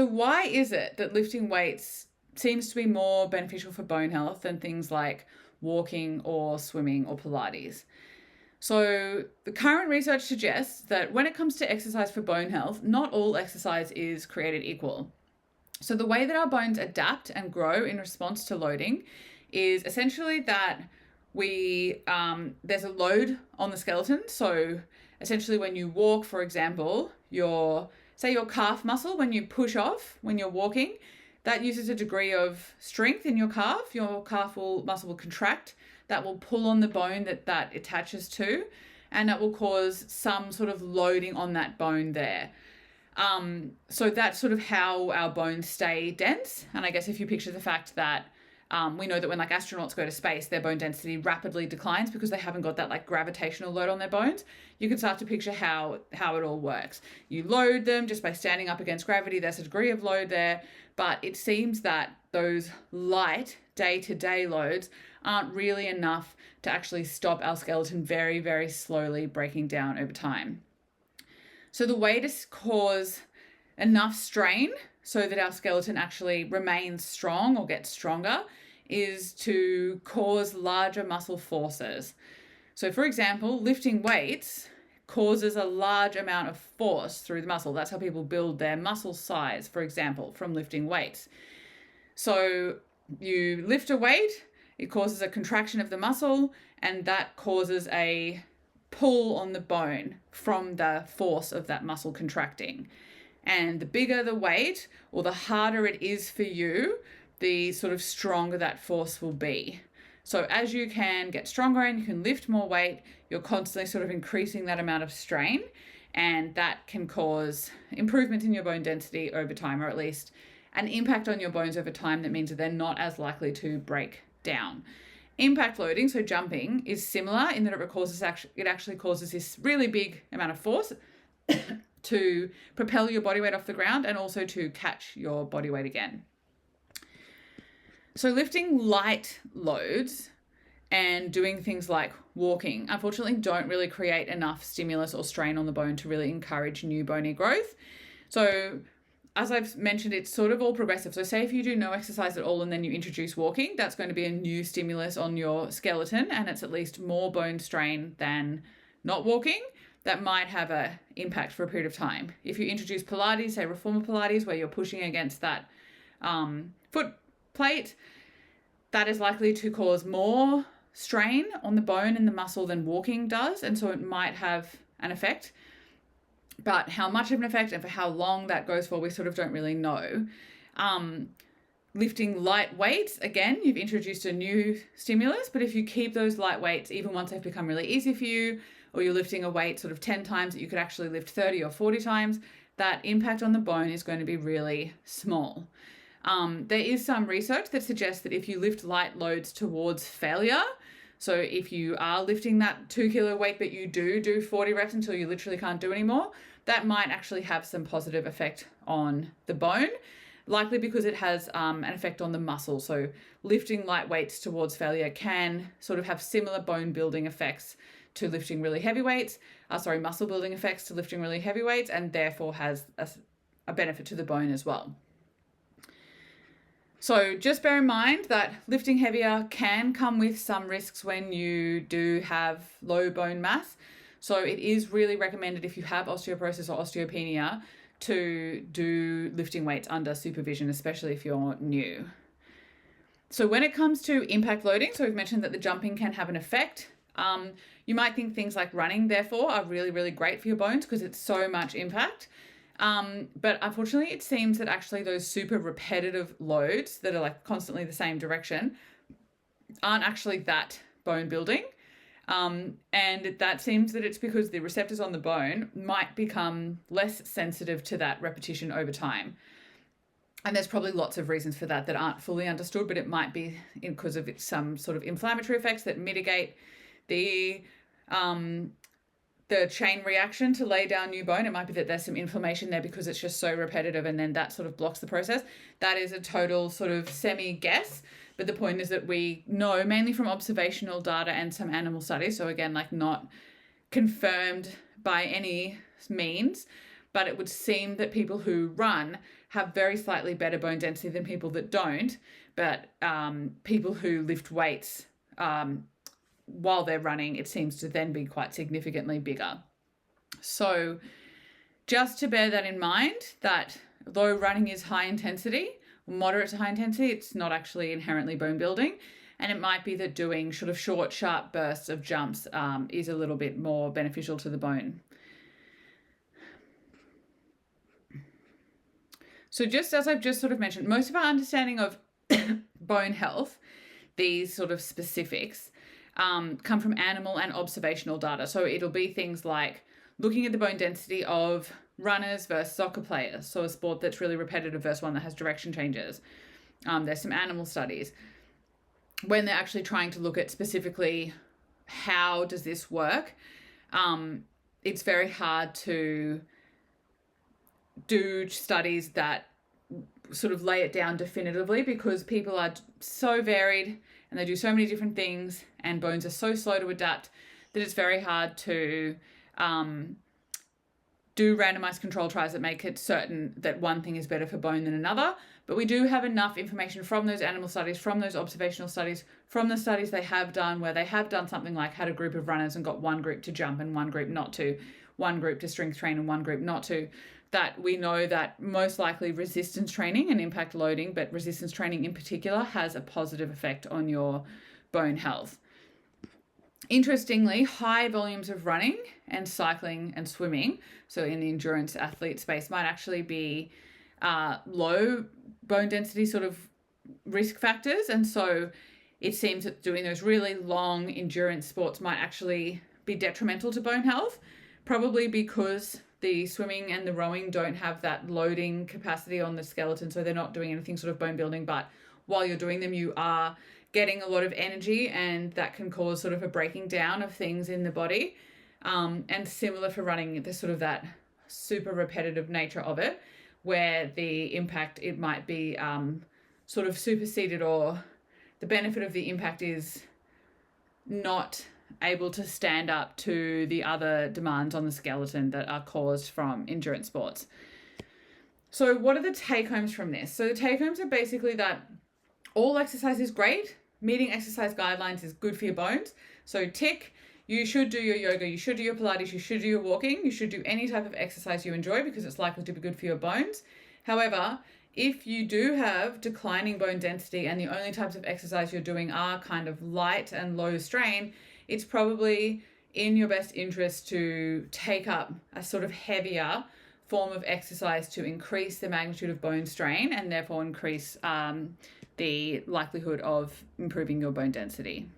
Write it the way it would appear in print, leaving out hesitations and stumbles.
why is it that lifting weights seems to be more beneficial for bone health than things like walking or swimming or Pilates? So the current research suggests that when it comes to exercise for bone health, not all exercise is created equal. So the way that our bones adapt and grow in response to loading is essentially that there's a load on the skeleton. So essentially when you walk, for example, your calf muscle, when you push off when you're walking, that uses a degree of strength in your calf. Your muscle will contract. That will pull on the bone that attaches to, and that will cause some sort of loading on that bone there. So that's sort of how our bones stay dense. And I guess if you picture the fact that we know that when like astronauts go to space, their bone density rapidly declines because they haven't got that like gravitational load on their bones. You can start to picture how it all works. You load them just by standing up against gravity. There's a degree of load there, but it seems that those light day-to-day loads aren't really enough to actually stop our skeleton very, very slowly breaking down over time. So the way to cause enough strain so that our skeleton actually remains strong or gets stronger is to cause larger muscle forces. So for example, lifting weights causes a large amount of force through the muscle. That's how people build their muscle size, for example, from lifting weights. So you lift a weight, it causes a contraction of the muscle, and that causes a pull on the bone from the force of that muscle contracting. And the bigger the weight, or the harder it is for you, the sort of stronger that force will be. So as you can get stronger and you can lift more weight, you're constantly sort of increasing that amount of strain, and that can cause improvement in your bone density over time, or at least an impact on your bones over time that means that they're not as likely to break down. Impact loading, so jumping, is similar in that it actually causes this really big amount of force to propel your body weight off the ground and also to catch your body weight again. So lifting light loads and doing things like walking, unfortunately, don't really create enough stimulus or strain on the bone to really encourage new bony growth. So as I've mentioned, it's sort of all progressive. So say if you do no exercise at all and then you introduce walking, that's going to be a new stimulus on your skeleton, and it's at least more bone strain than not walking. That might have an impact for a period of time. If you introduce Pilates, say reformer Pilates, where you're pushing against that foot plate, that is likely to cause more strain on the bone and the muscle than walking does, and so it might have an effect. But how much of an effect and for how long that goes for, we sort of don't really know. Lifting light weights, again, you've introduced a new stimulus, but if you keep those light weights, even once they've become really easy for you, or you're lifting a weight sort of 10 times that you could actually lift 30 or 40 times, that impact on the bone is going to be really small. There is some research that suggests that if you lift light loads towards failure, so if you are lifting that 2 kilo weight, but you do 40 reps until you literally can't do anymore, that might actually have some positive effect on the bone, likely because it has an effect on the muscle. So lifting light weights towards failure can sort of have similar bone building effects to lifting really heavy weights, muscle building effects to lifting really heavy weights, and therefore has a benefit to the bone as well. So just bear in mind that lifting heavier can come with some risks when you do have low bone mass. So it is really recommended if you have osteoporosis or osteopenia to do lifting weights under supervision, especially if you're new. So when it comes to impact loading, so we've mentioned that the jumping can have an effect. You might think things like running, therefore, are really, really great for your bones because it's so much impact. But unfortunately, it seems that actually those super repetitive loads that are like constantly the same direction aren't actually that bone building. And that seems that it's because the receptors on the bone might become less sensitive to that repetition over time. And there's probably lots of reasons for that aren't fully understood, but it might be because of some sort of inflammatory effects that mitigate the chain reaction to lay down new bone. It might be that there's some inflammation there because it's just so repetitive, and then that sort of blocks the process. That is a total sort of semi-guess, but the point is that we know mainly from observational data and some animal studies, so again, like not confirmed by any means, but it would seem that people who run have very slightly better bone density than people that don't, but people who lift weights while they're running, it seems to then be quite significantly bigger. So just to bear that in mind, that though running is high intensity, moderate to high intensity, it's not actually inherently bone building. And it might be that doing sort of short, sharp bursts of jumps is a little bit more beneficial to the bone. So just as I've just sort of mentioned, most of our understanding of bone health, these sort of specifics, come from animal and observational data. So it'll be things like looking at the bone density of runners versus soccer players. So a sport that's really repetitive versus one that has direction changes. There's some animal studies. When they're actually trying to look at specifically how does this work, it's very hard to do studies that sort of lay it down definitively, because people are so varied and they do so many different things, and bones are so slow to adapt that it's very hard to do randomized control trials that make it certain that one thing is better for bone than another. But we do have enough information from those animal studies, from those observational studies, from the studies they have done, where they have done something like had a group of runners and got one group to jump and one group not to, one group to strength train and one group not to, that we know that most likely resistance training and impact loading, but resistance training in particular, has a positive effect on your bone health. Interestingly, high volumes of running and cycling and swimming, so in the endurance athlete space, might actually be low bone density sort of risk factors. And so it seems that doing those really long endurance sports might actually be detrimental to bone health, probably because the swimming and the rowing don't have that loading capacity on the skeleton, so they're not doing anything sort of bone building, but while you're doing them, you are getting a lot of energy, and that can cause sort of a breaking down of things in the body. And similar for running, there's sort of that super repetitive nature of it, where the impact, it might be sort of superseded, or the benefit of the impact is not able to stand up to the other demands on the skeleton that are caused from endurance sports. So what are the take homes from this? So the take homes are basically that all exercise is great. Meeting exercise guidelines is good for your bones. So tick, you should do your yoga, you should do your Pilates, you should do your walking, you should do any type of exercise you enjoy, because it's likely to be good for your bones. However, if you do have declining bone density and the only types of exercise you're doing are kind of light and low strain, it's probably in your best interest to take up a sort of heavier form of exercise to increase the magnitude of bone strain and therefore increase the likelihood of improving your bone density.